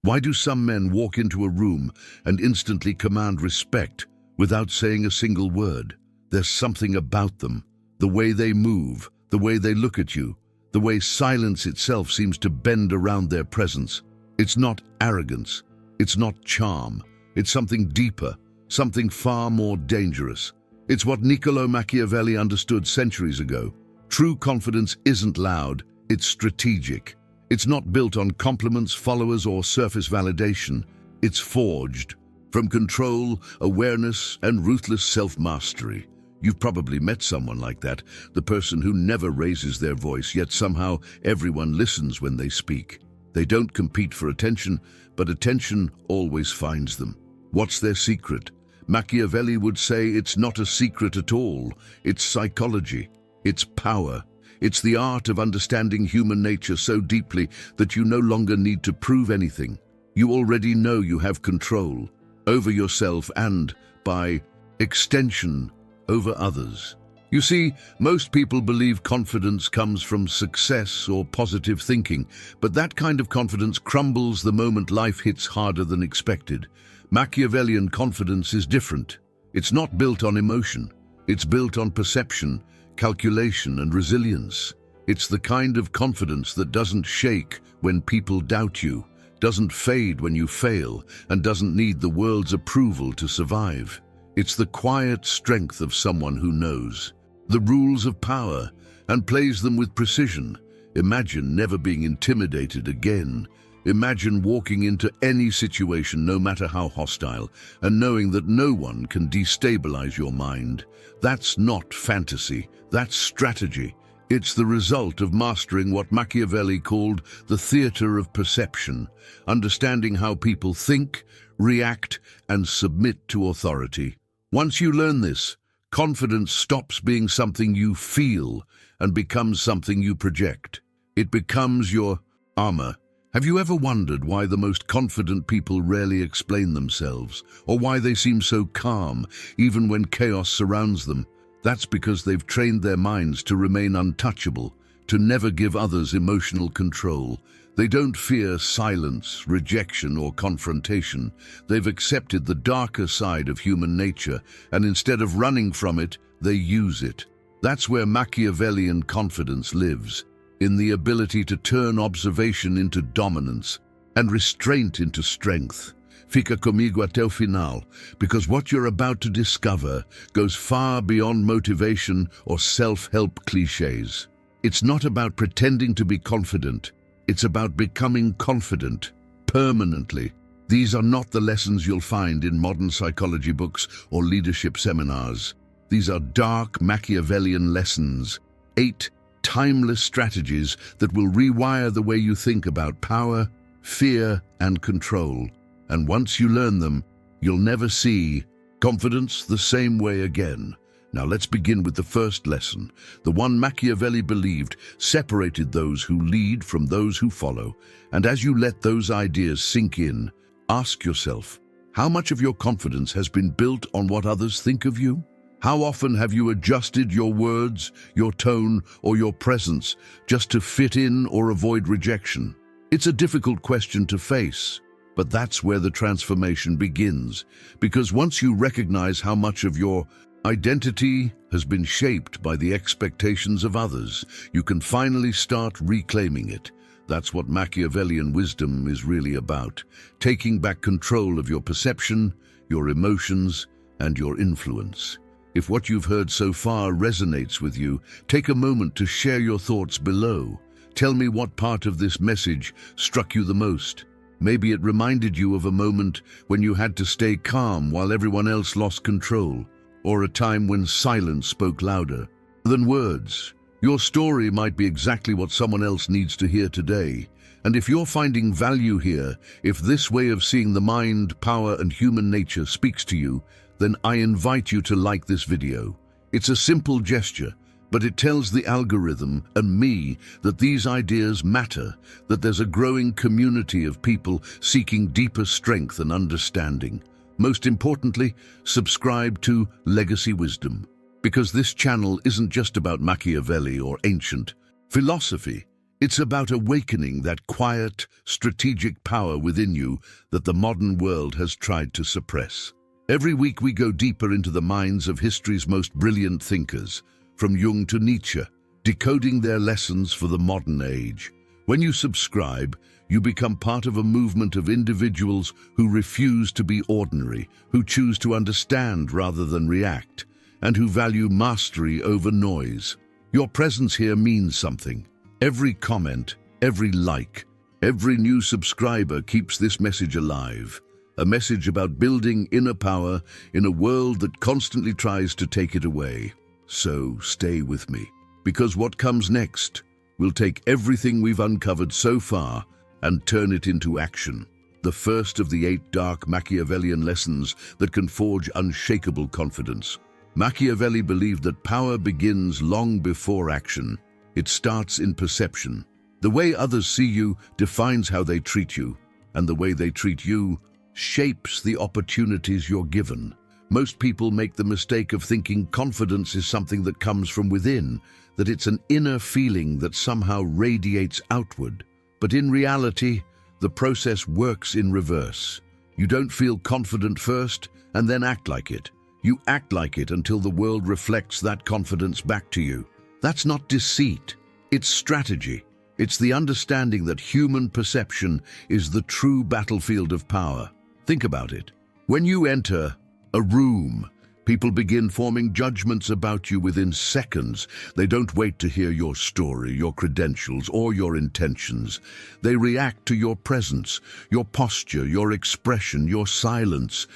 Why do some men walk into a room and instantly command respect without saying a single word? There's something about them, the way they move, the way they look at you, the way silence itself seems to bend around their presence. It's not arrogance, it's not charm, it's something deeper, something far more dangerous. It's what Niccolò Machiavelli understood centuries ago. True confidence isn't loud, it's strategic. It's not built on compliments, followers, or surface validation. It's forged from control, awareness, and ruthless self-mastery. You've probably met someone like that, the person who never raises their voice, yet somehow everyone listens when they speak. They don't compete for attention, but attention always finds them. What's their secret? Machiavelli would say it's not a secret at all. It's psychology. It's power. It's the art of understanding human nature so deeply that you no longer need to prove anything. You already know you have control over yourself and, by extension, over others. You see, most people believe confidence comes from success or positive thinking, but that kind of confidence crumbles the moment life hits harder than expected. Machiavellian confidence is different. It's not built on emotion. It's built on perception, calculation, and resilience. It's the kind of confidence that doesn't shake when people doubt you, doesn't fade when you fail, and doesn't need the world's approval to survive. It's the quiet strength of someone who knows the rules of power and plays them with precision. Imagine never being intimidated again. Imagine walking into any situation, no matter how hostile, and knowing that no one can destabilize your mind. That's not fantasy, that's strategy. It's the result of mastering what Machiavelli called the theater of perception, understanding how people think, react, and submit to authority. Once you learn this, confidence stops being something you feel and becomes something you project. It becomes your armor. Have you ever wondered why the most confident people rarely explain themselves, or why they seem so calm even when chaos surrounds them? That's because they've trained their minds to remain untouchable, to never give others emotional control. They don't fear silence, rejection, or confrontation. They've accepted the darker side of human nature, and instead of running from it, they use it. That's where Machiavellian confidence lives, in the ability to turn observation into dominance and restraint into strength. Fica comigo até o final, because what you're about to discover goes far beyond motivation or self-help cliches. It's not about pretending to be confident. It's about becoming confident permanently. These are not the lessons you'll find in modern psychology books or leadership seminars. These are dark Machiavellian lessons, 8 timeless strategies that will rewire the way you think about power, fear, and control. And once you learn them, you'll never see confidence the same way again. Now let's begin with the first lesson, the one Machiavelli believed separated those who lead from those who follow. And as you let those ideas sink in, ask yourself, how much of your confidence has been built on what others think of you? How often have you adjusted your words, your tone, or your presence just to fit in or avoid rejection? It's a difficult question to face, but that's where the transformation begins. Because once you recognize how much of your identity has been shaped by the expectations of others, you can finally start reclaiming it. That's what Machiavellian wisdom is really about, taking back control of your perception, your emotions, and your influence. If what you've heard so far resonates with you, take a moment to share your thoughts below. Tell me what part of this message struck you the most. Maybe it reminded you of a moment when you had to stay calm while everyone else lost control, or a time when silence spoke louder than words. Your story might be exactly what someone else needs to hear today. And if you're finding value here, if this way of seeing the mind, power, and human nature speaks to you, then I invite you to like this video. It's a simple gesture, but it tells the algorithm and me that these ideas matter, that there's a growing community of people seeking deeper strength and understanding. Most importantly, subscribe to Legacy Wisdom, because this channel isn't just about Machiavelli or ancient philosophy. It's about awakening that quiet, strategic power within you that the modern world has tried to suppress. Every week we go deeper into the minds of history's most brilliant thinkers, from Jung to Nietzsche, decoding their lessons for the modern age. When you subscribe, you become part of a movement of individuals who refuse to be ordinary, who choose to understand rather than react, and who value mastery over noise. Your presence here means something. Every comment, every like, every new subscriber keeps this message alive. A message about building inner power in a world that constantly tries to take it away. So stay with me, because what comes next will take everything we've uncovered so far and turn it into action. The first of the 8 Dark Machiavellian lessons that can forge unshakable confidence. Machiavelli believed that power begins long before action. It starts in perception. The way others see you defines how they treat you, and the way they treat you shapes the opportunities you're given. Most people make the mistake of thinking confidence is something that comes from within, that it's an inner feeling that somehow radiates outward. But in reality, the process works in reverse. You don't feel confident first and then act like it. You act like it until the world reflects that confidence back to you. That's not deceit, it's strategy. It's the understanding that human perception is the true battlefield of power. Think about it. When you enter a room, people begin forming judgments about you within seconds. They don't wait to hear your story, your credentials, or your intentions. They react to your presence, your posture, your expression, your silence.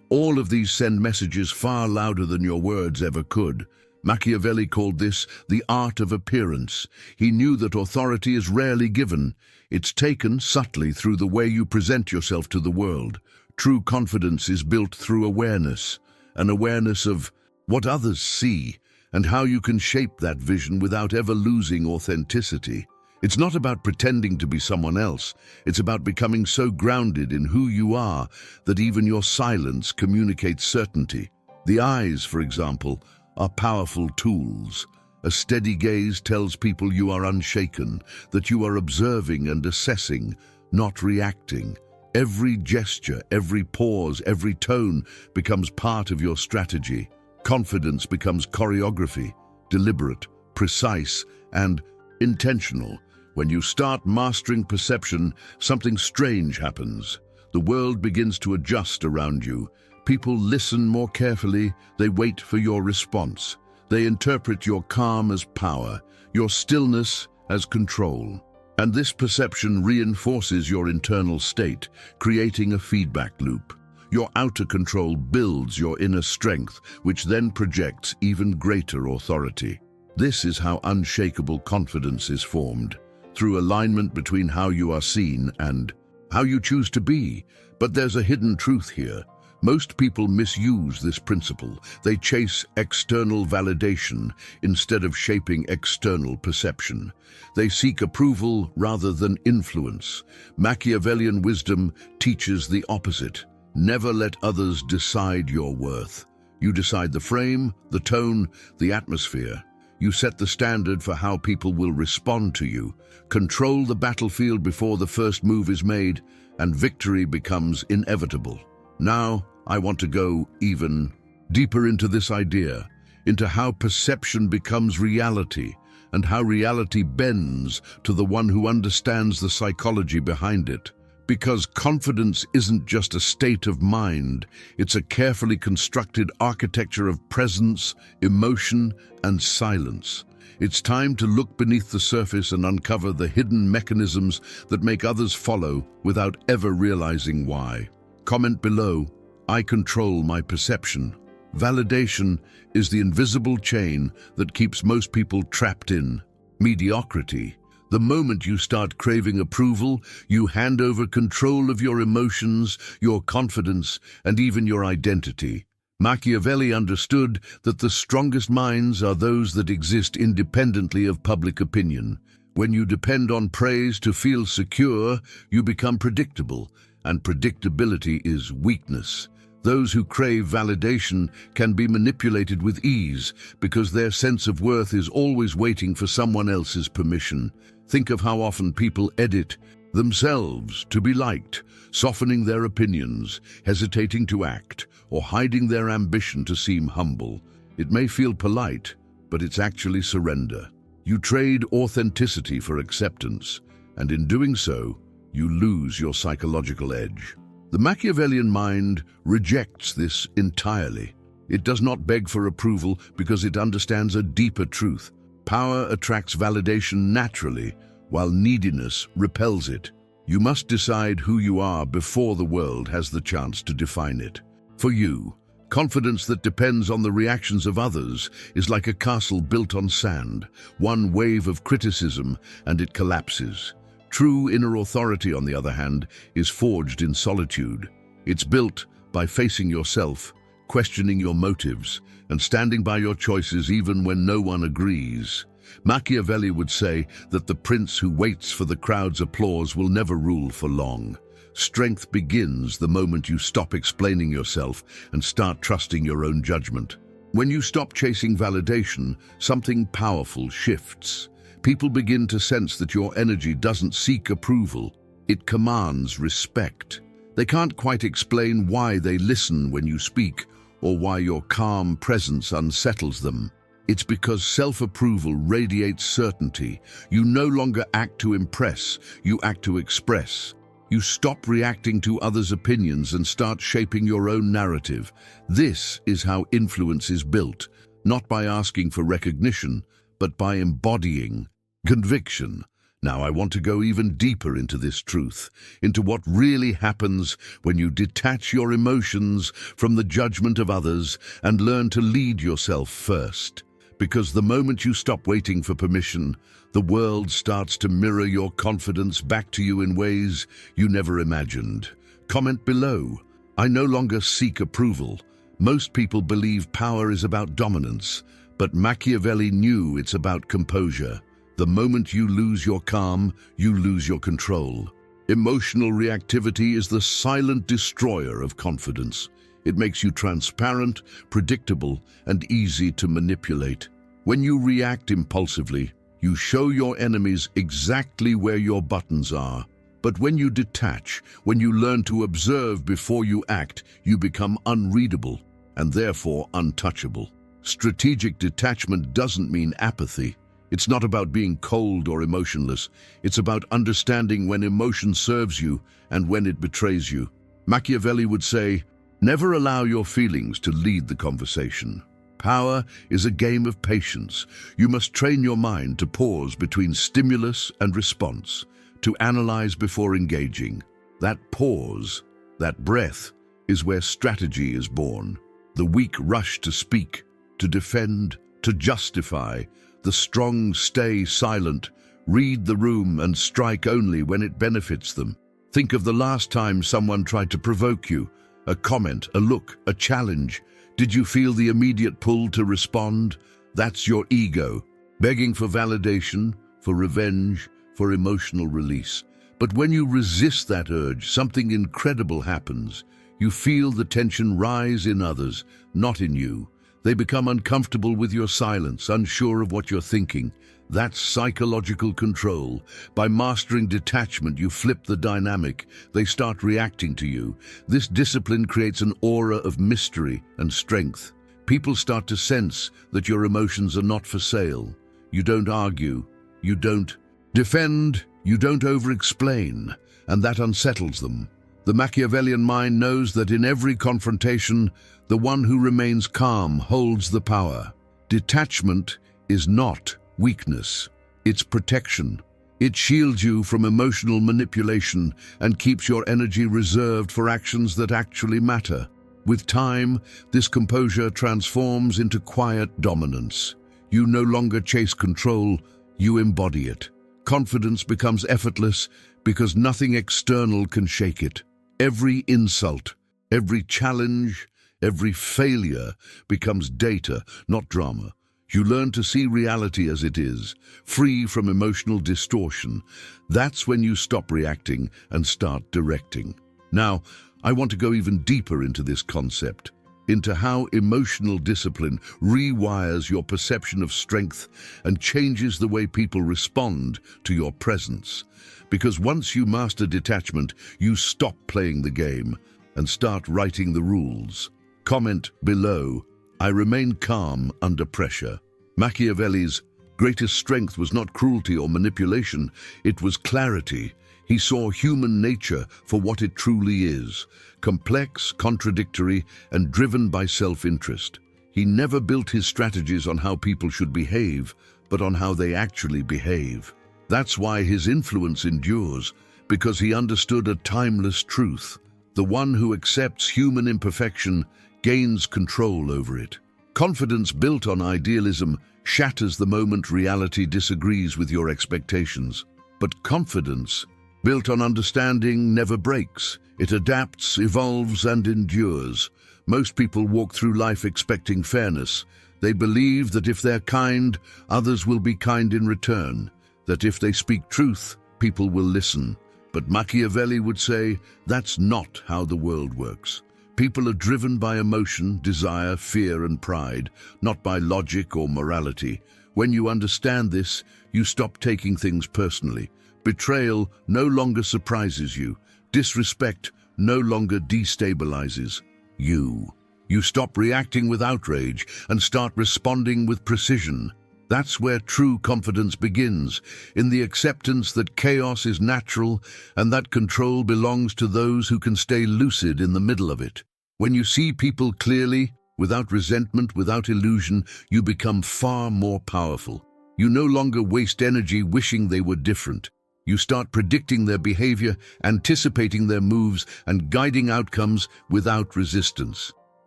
All of these send messages far louder than your words ever could. Machiavelli called this the art of appearance. He knew that authority is rarely given. It's taken subtly through the way you present yourself to the world. True confidence is built through awareness, an awareness of what others see and how you can shape that vision without ever losing authenticity. It's not about pretending to be someone else. It's about becoming so grounded in who you are that even your silence communicates certainty. The eyes, for example, are powerful tools. A steady gaze tells people you are unshaken, that you are observing and assessing, not reacting. Every gesture, every pause, every tone becomes part of your strategy. Confidence becomes choreography, deliberate, precise, and intentional. When you start mastering perception, something strange happens. The world begins to adjust around you. People listen more carefully. They wait for your response. They interpret your calm as power, your stillness as control. And this perception reinforces your internal state, creating a feedback loop. Your outer control builds your inner strength, which then projects even greater authority. This is how unshakable confidence is formed, through alignment between how you are seen and how you choose to be. But there's a hidden truth here. Most people misuse this principle. They chase external validation instead of shaping external perception. They seek approval rather than influence. Machiavellian wisdom teaches the opposite. Never let others decide your worth. You decide the frame, the tone, the atmosphere. You set the standard for how people will respond to you. Control the battlefield before the first move is made, and victory becomes inevitable. Now, I want to go even deeper into this idea, into how perception becomes reality, and how reality bends to the one who understands the psychology behind it. Because confidence isn't just a state of mind, it's a carefully constructed architecture of presence, emotion, and silence. It's time to look beneath the surface and uncover the hidden mechanisms that make others follow without ever realizing why. Comment below, I control my perception. Validation is the invisible chain that keeps most people trapped in mediocrity. The moment you start craving approval, you hand over control of your emotions, your confidence, and even your identity. Machiavelli understood that the strongest minds are those that exist independently of public opinion. When you depend on praise to feel secure, you become predictable, and predictability is weakness. Those who crave validation can be manipulated with ease because their sense of worth is always waiting for someone else's permission. Think of how often people edit themselves to be liked, softening their opinions, hesitating to act, or hiding their ambition to seem humble. It may feel polite, but it's actually surrender. You trade authenticity for acceptance, and in doing so, you lose your psychological edge. The Machiavellian mind rejects this entirely. It does not beg for approval because it understands a deeper truth. Power attracts validation naturally, while neediness repels it. You must decide who you are before the world has the chance to define it. For you, confidence that depends on the reactions of others is like a castle built on sand. One wave of criticism and it collapses. True inner authority, on the other hand, is forged in solitude. It's built by facing yourself, questioning your motives, and standing by your choices even when no one agrees. Machiavelli would say that the prince who waits for the crowd's applause will never rule for long. Strength begins the moment you stop explaining yourself and start trusting your own judgment. When you stop chasing validation, something powerful shifts. People begin to sense that your energy doesn't seek approval, it commands respect. They can't quite explain why they listen when you speak, or why your calm presence unsettles them. It's because self-approval radiates certainty. You no longer act to impress, you act to express. You stop reacting to others' opinions and start shaping your own narrative. This is how influence is built, not by asking for recognition, but by embodying conviction. Now I want to go even deeper into this truth, into what really happens when you detach your emotions from the judgment of others and learn to lead yourself first. Because the moment you stop waiting for permission, the world starts to mirror your confidence back to you in ways you never imagined. Comment below. I no longer seek approval. Most people believe power is about dominance, but Machiavelli knew it's about composure. The moment you lose your calm, you lose your control. Emotional reactivity is the silent destroyer of confidence. It makes you transparent, predictable, and easy to manipulate. When you react impulsively, you show your enemies exactly where your buttons are. But when you detach, when you learn to observe before you act, you become unreadable and therefore untouchable. Strategic detachment doesn't mean apathy. It's not about being cold or emotionless. It's about understanding when emotion serves you and when it betrays you. Machiavelli would say, never allow your feelings to lead the conversation. Power is a game of patience. You must train your mind to pause between stimulus and response, to analyze before engaging. That pause, that breath, is where strategy is born. The weak rush to speak, to defend, to justify. The strong stay silent, read the room and strike only when it benefits them. Think of the last time someone tried to provoke you. A comment, a look, a challenge. Did you feel the immediate pull to respond? That's your ego, begging for validation, for revenge, for emotional release. But when you resist that urge, something incredible happens. You feel the tension rise in others, not in you. They become uncomfortable with your silence, unsure of what you're thinking. That's psychological control. By mastering detachment, you flip the dynamic. They start reacting to you. This discipline creates an aura of mystery and strength. People start to sense that your emotions are not for sale. You don't argue. You don't defend. You don't over-explain. And that unsettles them. The Machiavellian mind knows that in every confrontation, the one who remains calm holds the power. Detachment is not weakness. It's protection. It shields you from emotional manipulation and keeps your energy reserved for actions that actually matter. With time, this composure transforms into quiet dominance. You no longer chase control, you embody it. Confidence becomes effortless because nothing external can shake it. Every insult, every challenge, every failure becomes data, not drama. You learn to see reality as it is, free from emotional distortion. That's when you stop reacting and start directing. Now, I want to go even deeper into this concept. into how emotional discipline rewires your perception of strength and changes the way people respond to your presence. Because once you master detachment, you stop playing the game and start writing the rules. Comment below, I remain calm under pressure. Machiavelli's greatest strength was not cruelty or manipulation, it was clarity. He saw human nature for what it truly is, complex, contradictory, and driven by self-interest. He never built his strategies on how people should behave, but on how they actually behave. That's why his influence endures, because he understood a timeless truth. The one who accepts human imperfection gains control over it. Confidence built on idealism shatters the moment reality disagrees with your expectations. But confidence built on understanding never breaks. It adapts, evolves, and endures. Most people walk through life expecting fairness. They believe that if they're kind, others will be kind in return. That if they speak truth, people will listen. But Machiavelli would say, that's not how the world works. People are driven by emotion, desire, fear, and pride, not by logic or morality. When you understand this, you stop taking things personally. Betrayal no longer surprises you. Disrespect no longer destabilizes you. You stop reacting with outrage and start responding with precision. That's where true confidence begins, in the acceptance that chaos is natural and that control belongs to those who can stay lucid in the middle of it. When you see people clearly, without resentment, without illusion, you become far more powerful. You no longer waste energy wishing they were different. You start predicting their behavior, anticipating their moves, and guiding outcomes without resistance.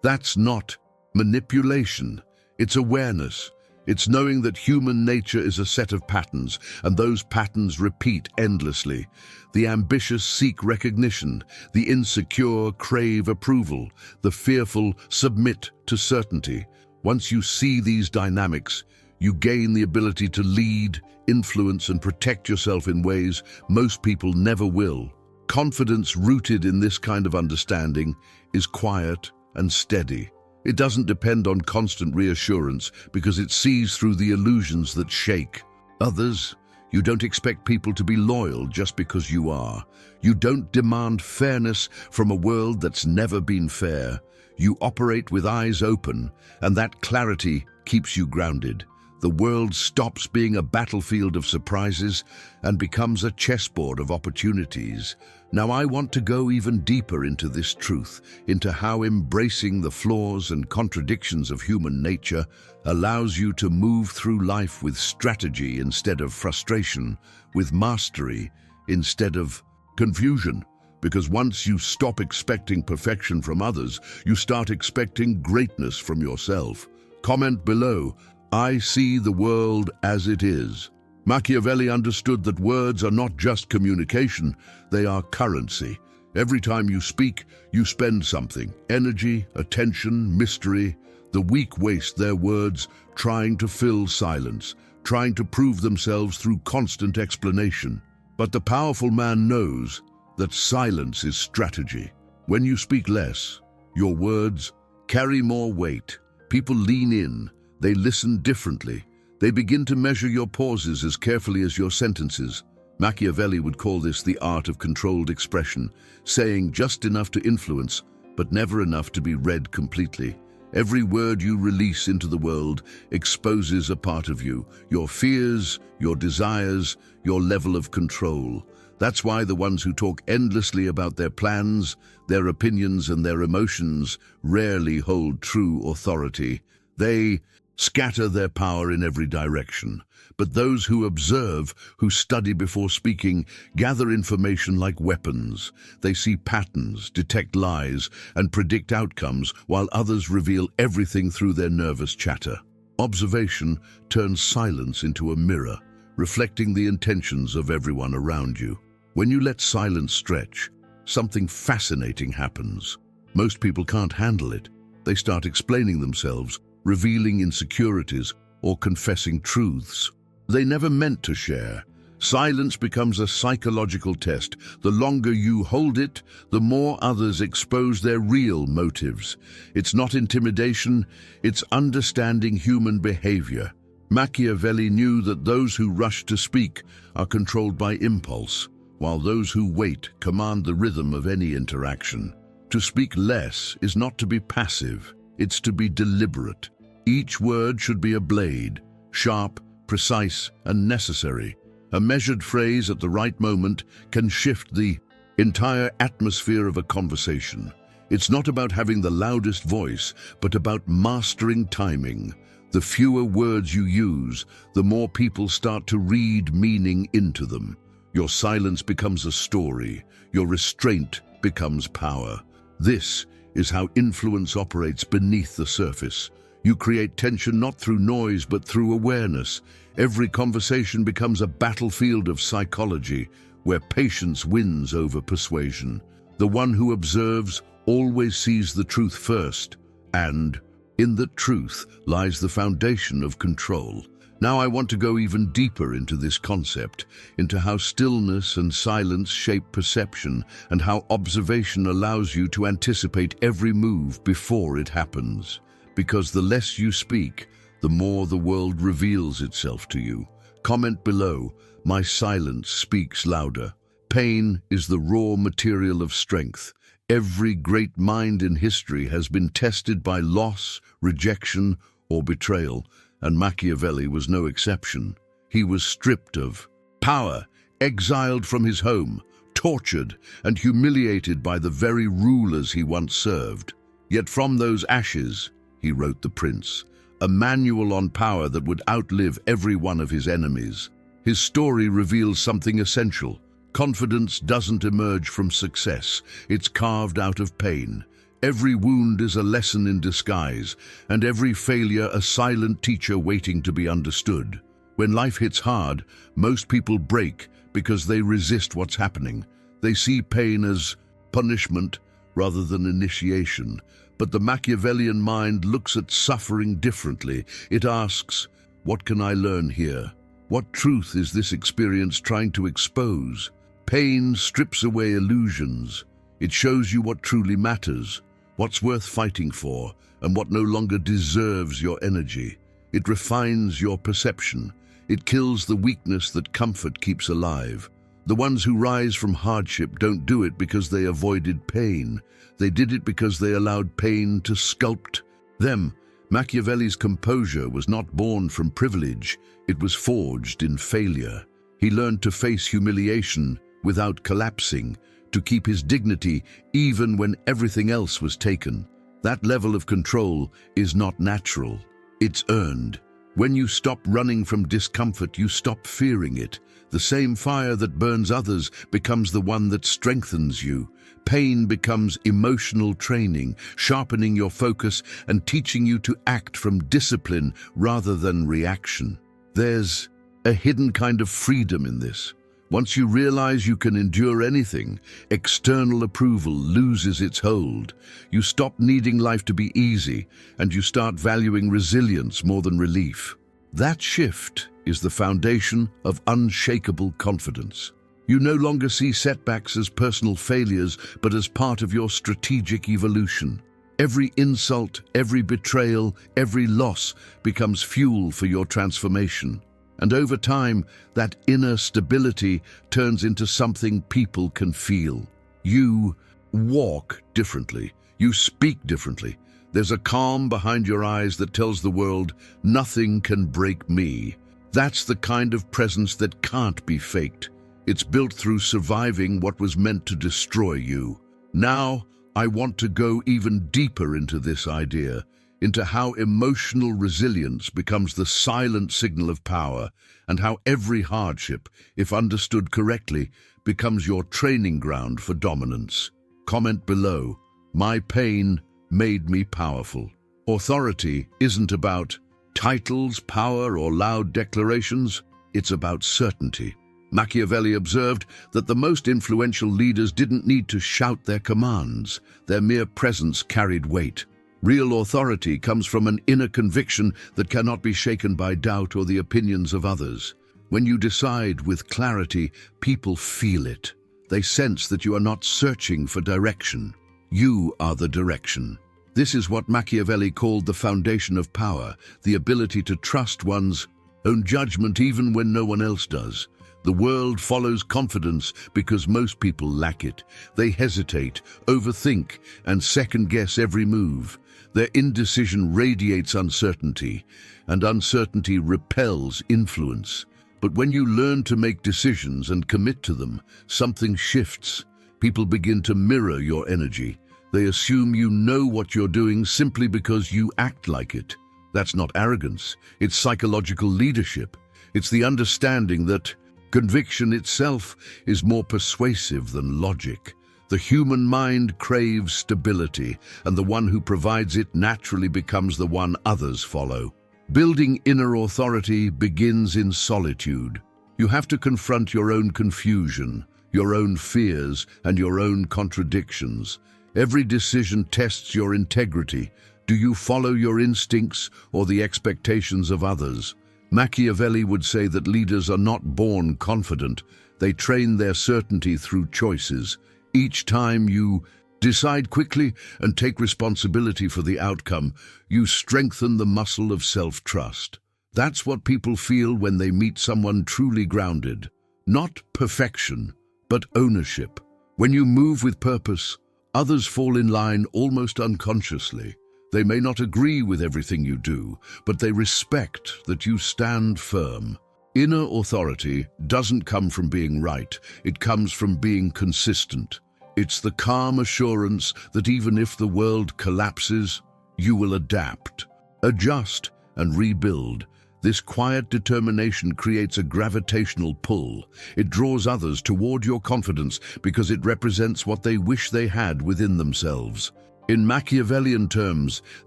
That's not manipulation. It's awareness. It's knowing that human nature is a set of patterns, and those patterns repeat endlessly. The ambitious seek recognition, the insecure crave approval, the fearful submit to certainty. Once you see these dynamics, you gain the ability to lead, influence, and protect yourself in ways most people never will. Confidence rooted in this kind of understanding is quiet and steady. It doesn't depend on constant reassurance because it sees through the illusions that shake others. You don't expect people to be loyal just because you are. You don't demand fairness from a world that's never been fair. You operate with eyes open, and that clarity keeps you grounded. The world stops being a battlefield of surprises and becomes a chessboard of opportunities. Now I want to go even deeper into this truth, into how embracing the flaws and contradictions of human nature allows you to move through life with strategy instead of frustration, with mastery instead of confusion. Because once you stop expecting perfection from others, you start expecting greatness from yourself. Comment below, I see the world as it is. Machiavelli understood that words are not just communication, they are currency. Every time you speak, you spend something: energy, attention, mystery. The weak waste their words trying to fill silence, trying to prove themselves through constant explanation. But the powerful man knows that silence is strategy. When you speak less, your words carry more weight. People lean in. They listen differently. They begin to measure your pauses as carefully as your sentences. Machiavelli would call this the art of controlled expression, saying just enough to influence, but never enough to be read completely. Every word you release into the world exposes a part of you, your fears, your desires, your level of control. That's why the ones who talk endlessly about their plans, their opinions, and their emotions rarely hold true authority. They scatter their power in every direction. But those who observe, who study before speaking, gather information like weapons. They see patterns, detect lies, and predict outcomes, while others reveal everything through their nervous chatter. Observation turns silence into a mirror, reflecting the intentions of everyone around you. When you let silence stretch, something fascinating happens. Most people can't handle it. They start explaining themselves, revealing insecurities, or confessing truths they never meant to share. Silence becomes a psychological test. The longer you hold it, the more others expose their real motives. It's not intimidation, it's understanding human behavior. Machiavelli knew that those who rush to speak are controlled by impulse, while those who wait command the rhythm of any interaction. To speak less is not to be passive, it's to be deliberate. Each word should be a blade, sharp, precise, and necessary. A measured phrase at the right moment can shift the entire atmosphere of a conversation. It's not about having the loudest voice, but about mastering timing. The fewer words you use, the more people start to read meaning into them. Your silence becomes a story. Your restraint becomes power. This is how influence operates beneath the surface. You create tension not through noise, but through awareness. Every conversation becomes a battlefield of psychology, where patience wins over persuasion. The one who observes always sees the truth first, and in the truth lies the foundation of control. Now I want to go even deeper into this concept, into how stillness and silence shape perception, and how observation allows you to anticipate every move before it happens. Because the less you speak, the more the world reveals itself to you. Comment below, my silence speaks louder. Pain is the raw material of strength. Every great mind in history has been tested by loss, rejection, or betrayal, and Machiavelli was no exception. He was stripped of power, exiled from his home, tortured and humiliated by the very rulers he once served. Yet from those ashes, he wrote The Prince, a manual on power that would outlive every one of his enemies. His story reveals something essential. Confidence doesn't emerge from success, it's carved out of pain. Every wound is a lesson in disguise, and every failure a silent teacher waiting to be understood. When life hits hard, most people break because they resist what's happening. They see pain as punishment rather than initiation. But the Machiavellian mind looks at suffering differently. It asks, what can I learn here? What truth is this experience trying to expose? Pain strips away illusions. It shows you what truly matters, what's worth fighting for, and what no longer deserves your energy. It refines your perception. It kills the weakness that comfort keeps alive. The ones who rise from hardship don't do it because they avoided pain. They did it because they allowed pain to sculpt them. Machiavelli's composure was not born from privilege. It was forged in failure. He learned to face humiliation without collapsing, to keep his dignity even when everything else was taken. That level of control is not natural. It's earned. When you stop running from discomfort, you stop fearing it. The same fire that burns others becomes the one that strengthens you. Pain becomes emotional training, sharpening your focus and teaching you to act from discipline rather than reaction. There's a hidden kind of freedom in this. Once you realize you can endure anything, external approval loses its hold. You stop needing life to be easy, and you start valuing resilience more than relief. That shift is the foundation of unshakable confidence. You no longer see setbacks as personal failures, but as part of your strategic evolution. Every insult, every betrayal, every loss becomes fuel for your transformation. And over time, that inner stability turns into something people can feel. You walk differently. You speak differently. There's a calm behind your eyes that tells the world, nothing can break me. That's the kind of presence that can't be faked. It's built through surviving what was meant to destroy you. Now, I want to go even deeper into this idea, into how emotional resilience becomes the silent signal of power, and how every hardship, if understood correctly, becomes your training ground for dominance. Comment below, my pain made me powerful. Authority isn't about titles, power, or loud declarations. It's about certainty. Machiavelli observed that the most influential leaders didn't need to shout their commands. Their mere presence carried weight. Real authority comes from an inner conviction that cannot be shaken by doubt or the opinions of others. When you decide with clarity, people feel it. They sense that you are not searching for direction. You are the direction. This is what Machiavelli called the foundation of power, the ability to trust one's own judgment even when no one else does. The world follows confidence because most people lack it. They hesitate, overthink, and second-guess every move. Their indecision radiates uncertainty, and uncertainty repels influence. But when you learn to make decisions and commit to them, something shifts. People begin to mirror your energy. They assume you know what you're doing simply because you act like it. That's not arrogance. It's psychological leadership. It's the understanding that conviction itself is more persuasive than logic. The human mind craves stability, and the one who provides it naturally becomes the one others follow. Building inner authority begins in solitude. You have to confront your own confusion, your own fears, and your own contradictions. Every decision tests your integrity. Do you follow your instincts or the expectations of others? Machiavelli would say that leaders are not born confident. They train their certainty through choices. Each time you decide quickly and take responsibility for the outcome, you strengthen the muscle of self-trust. That's what people feel when they meet someone truly grounded. Not perfection, but ownership. When you move with purpose, others fall in line almost unconsciously. They may not agree with everything you do, but they respect that you stand firm. Inner authority doesn't come from being right, it comes from being consistent. It's the calm assurance that even if the world collapses, you will adapt, adjust, and rebuild. This quiet determination creates a gravitational pull. It draws others toward your confidence because it represents what they wish they had within themselves. In Machiavellian terms,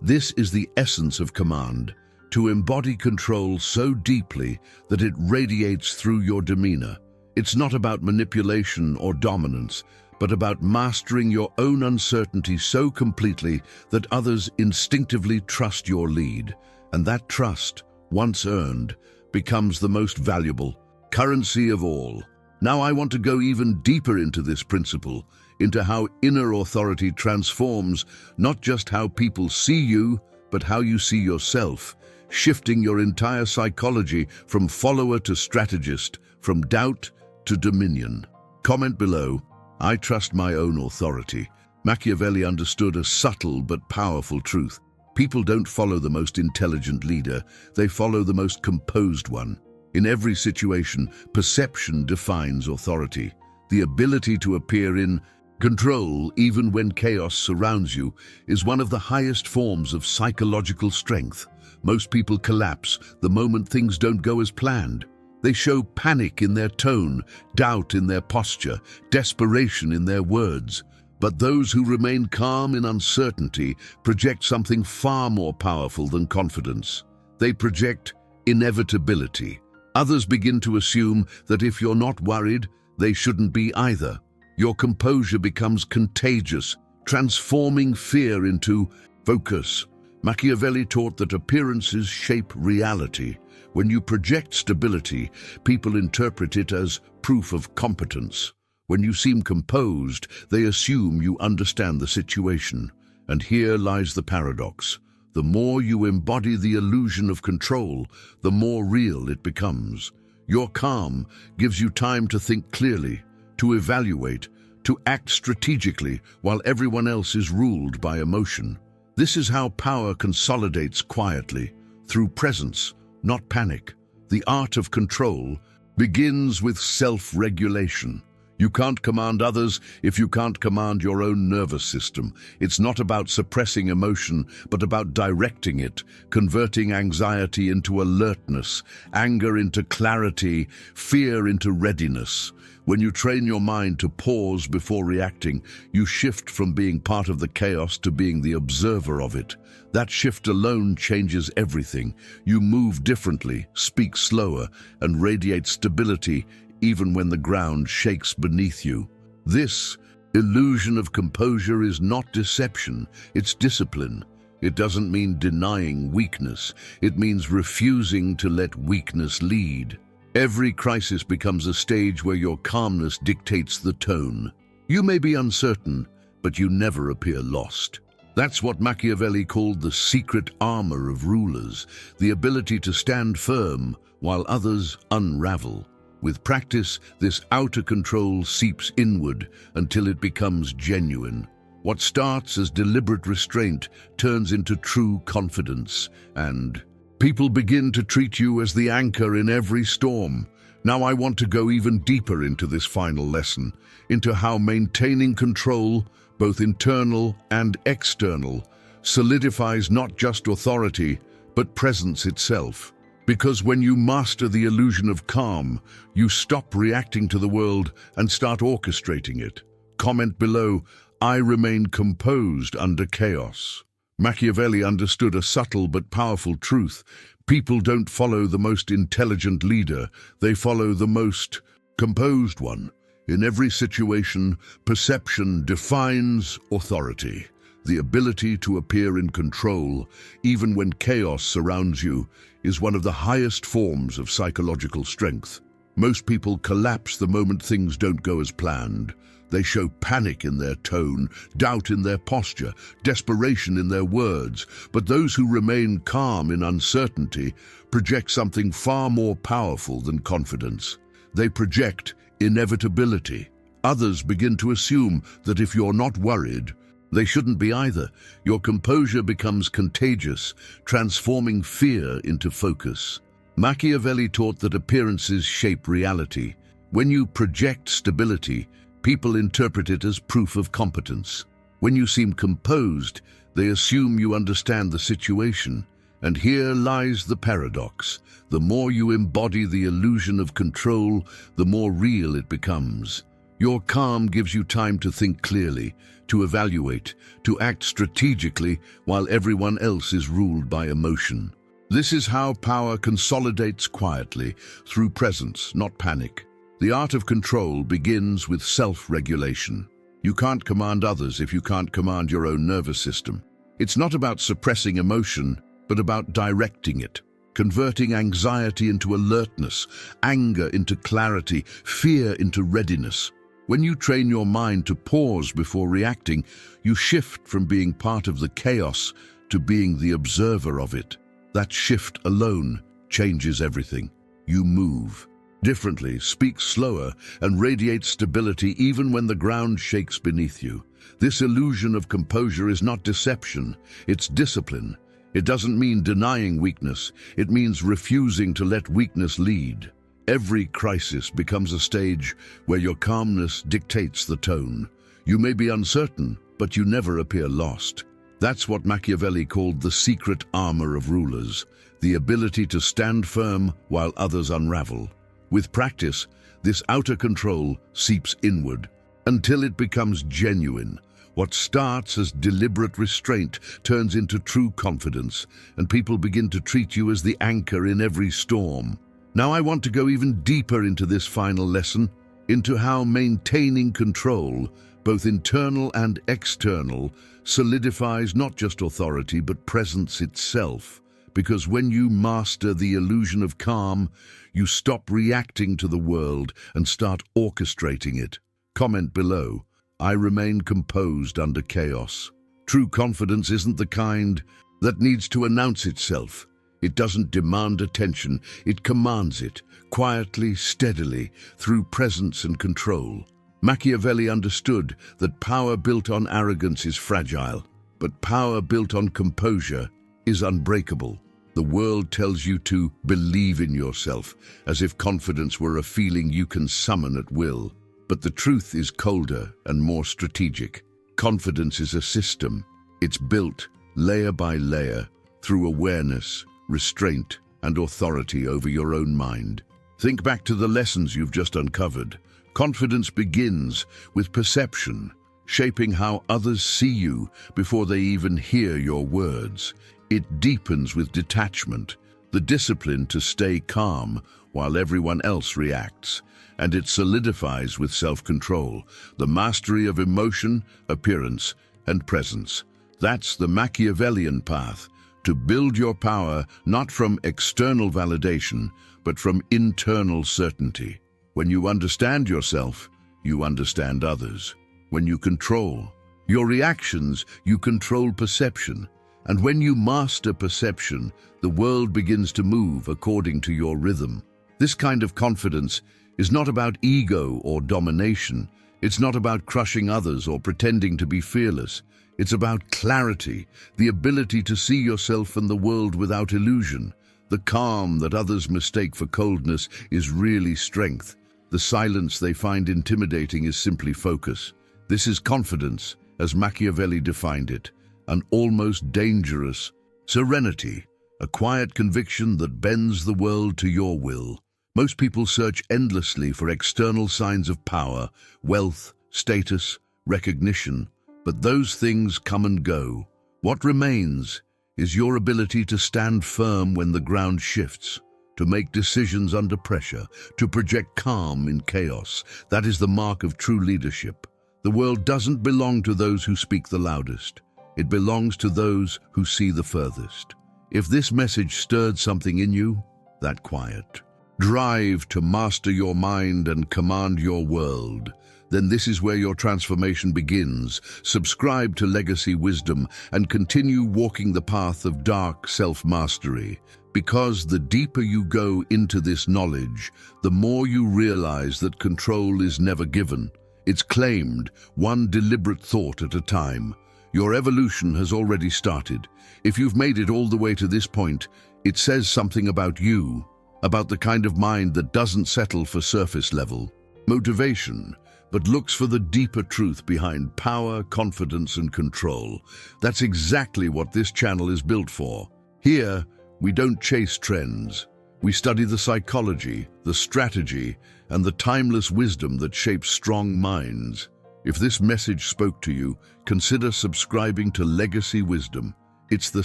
this is the essence of command, to embody control so deeply that it radiates through your demeanor. It's not about manipulation or dominance, but about mastering your own uncertainty so completely that others instinctively trust your lead. And that trust, once earned, becomes the most valuable currency of all. Now I want to go even deeper into this principle, into how inner authority transforms not just how people see you, but how you see yourself, shifting your entire psychology from follower to strategist, from doubt to dominion. Comment below. I trust my own authority. Machiavelli understood a subtle but powerful truth. People don't follow the most intelligent leader, they follow the most composed one. In every situation, perception defines authority. The ability to appear in control, even when chaos surrounds you, is one of the highest forms of psychological strength. Most people collapse the moment things don't go as planned. They show panic in their tone, doubt in their posture, desperation in their words. But those who remain calm in uncertainty project something far more powerful than confidence. They project inevitability. Others begin to assume that if you're not worried, they shouldn't be either. Your composure becomes contagious, transforming fear into focus. Machiavelli taught that appearances shape reality. When you project stability, people interpret it as proof of competence. When you seem composed, they assume you understand the situation. And here lies the paradox. The more you embody the illusion of control, the more real it becomes. Your calm gives you time to think clearly, to evaluate, to act strategically while everyone else is ruled by emotion. This is how power consolidates quietly, through presence, not panic. The art of control begins with self-regulation. You can't command others if you can't command your own nervous system. It's not about suppressing emotion, but about directing it, converting anxiety into alertness, anger into clarity, fear into readiness. When you train your mind to pause before reacting, you shift from being part of the chaos to being the observer of it. That shift alone changes everything. You move differently, speak slower, and radiate stability even when the ground shakes beneath you. This illusion of composure is not deception, it's discipline. It doesn't mean denying weakness, it means refusing to let weakness lead. Every crisis becomes a stage where your calmness dictates the tone. You may be uncertain, but you never appear lost. That's what Machiavelli called the secret armor of rulers, the ability to stand firm while others unravel. With practice, this outer control seeps inward until it becomes genuine. What starts as deliberate restraint turns into true confidence, and people begin to treat you as the anchor in every storm. Now I want to go even deeper into this final lesson, into how maintaining control, both internal and external, solidifies not just authority, but presence itself. Because when you master the illusion of calm, you stop reacting to the world and start orchestrating it. Comment below, I remain composed under chaos. Machiavelli understood a subtle but powerful truth. People don't follow the most intelligent leader, they follow the most composed one. In every situation, perception defines authority. The ability to appear in control, even when chaos surrounds you, is one of the highest forms of psychological strength. Most people collapse the moment things don't go as planned. They show panic in their tone, doubt in their posture, desperation in their words. But those who remain calm in uncertainty project something far more powerful than confidence. They project inevitability. Others begin to assume that if you're not worried, they shouldn't be either. Your composure becomes contagious, transforming fear into focus. Machiavelli taught that appearances shape reality. When you project stability, people interpret it as proof of competence. When you seem composed, they assume you understand the situation. And here lies the paradox. The more you embody the illusion of control, the more real it becomes. Your calm gives you time to think clearly, to evaluate, to act strategically, while everyone else is ruled by emotion. This is how power consolidates quietly, through presence, not panic. The art of control begins with self-regulation. You can't command others if you can't command your own nervous system. It's not about suppressing emotion, but about directing it, converting anxiety into alertness, anger into clarity, fear into readiness. When you train your mind to pause before reacting, you shift from being part of the chaos to being the observer of it. That shift alone changes everything. You move differently, speak slower, and radiate stability even when the ground shakes beneath you. This illusion of composure is not deception, it's discipline. It doesn't mean denying weakness, it means refusing to let weakness lead. Every crisis becomes a stage where your calmness dictates the tone. You may be uncertain, but you never appear lost. That's what Machiavelli called the secret armor of rulers, the ability to stand firm while others unravel. With practice, this outer control seeps inward until it becomes genuine. What starts as deliberate restraint turns into true confidence, and people begin to treat you as the anchor in every storm. Now I want to go even deeper into this final lesson, into how maintaining control, both internal and external, solidifies not just authority but presence itself. Because when you master the illusion of calm, you stop reacting to the world and start orchestrating it. Comment below, I remain composed under chaos. True confidence isn't the kind that needs to announce itself. It doesn't demand attention, it commands it, quietly, steadily, through presence and control. Machiavelli understood that power built on arrogance is fragile, but power built on composure is unbreakable. The world tells you to believe in yourself, as if confidence were a feeling you can summon at will. But the truth is colder and more strategic. Confidence is a system. It's built, layer by layer, through awareness, restraint, and authority over your own mind. Think back to the lessons you've just uncovered. Confidence begins with perception, shaping how others see you before they even hear your words. It deepens with detachment, the discipline to stay calm while everyone else reacts. And it solidifies with self-control, the mastery of emotion, appearance, and presence. That's the Machiavellian path, to build your power not from external validation, but from internal certainty. When you understand yourself, you understand others. When you control your reactions, you control perception. And when you master perception, the world begins to move according to your rhythm. This kind of confidence is not about ego or domination. It's not about crushing others or pretending to be fearless. It's about clarity, the ability to see yourself and the world without illusion. The calm that others mistake for coldness is really strength. The silence they find intimidating is simply focus. This is confidence, as Machiavelli defined it, an almost dangerous serenity, a quiet conviction that bends the world to your will. Most people search endlessly for external signs of power, wealth, status, recognition, but those things come and go. What remains is your ability to stand firm when the ground shifts, to make decisions under pressure, to project calm in chaos. That is the mark of true leadership. The world doesn't belong to those who speak the loudest. It belongs to those who see the furthest. If this message stirred something in you, that quiet drive to master your mind and command your world, then this is where your transformation begins. Subscribe to Legacy Wisdom and continue walking the path of dark self-mastery. Because the deeper you go into this knowledge, the more you realize that control is never given. It's claimed, one deliberate thought at a time. Your evolution has already started. If you've made it all the way to this point, it says something about you, about the kind of mind that doesn't settle for surface level motivation, but looks for the deeper truth behind power, confidence, and control. That's exactly what this channel is built for. Here, we don't chase trends. We study the psychology, the strategy, and the timeless wisdom that shapes strong minds. If this message spoke to you, consider subscribing to Legacy Wisdom. It's the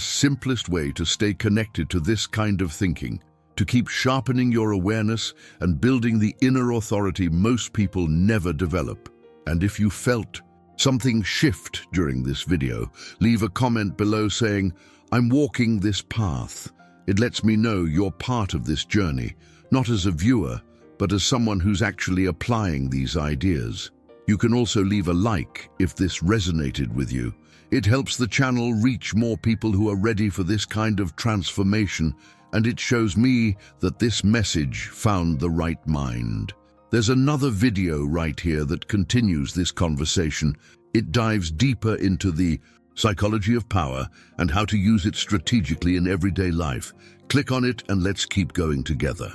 simplest way to stay connected to this kind of thinking, to keep sharpening your awareness and building the inner authority most people never develop. And if you felt something shift during this video, leave a comment below saying, "I'm walking this path." It lets me know you're part of this journey, not as a viewer, but as someone who's actually applying these ideas. You can also leave a like if this resonated with you. It helps the channel reach more people who are ready for this kind of transformation, and it shows me that this message found the right mind. There's another video right here that continues this conversation. It dives deeper into the psychology of power and how to use it strategically in everyday life. Click on it and let's keep going together.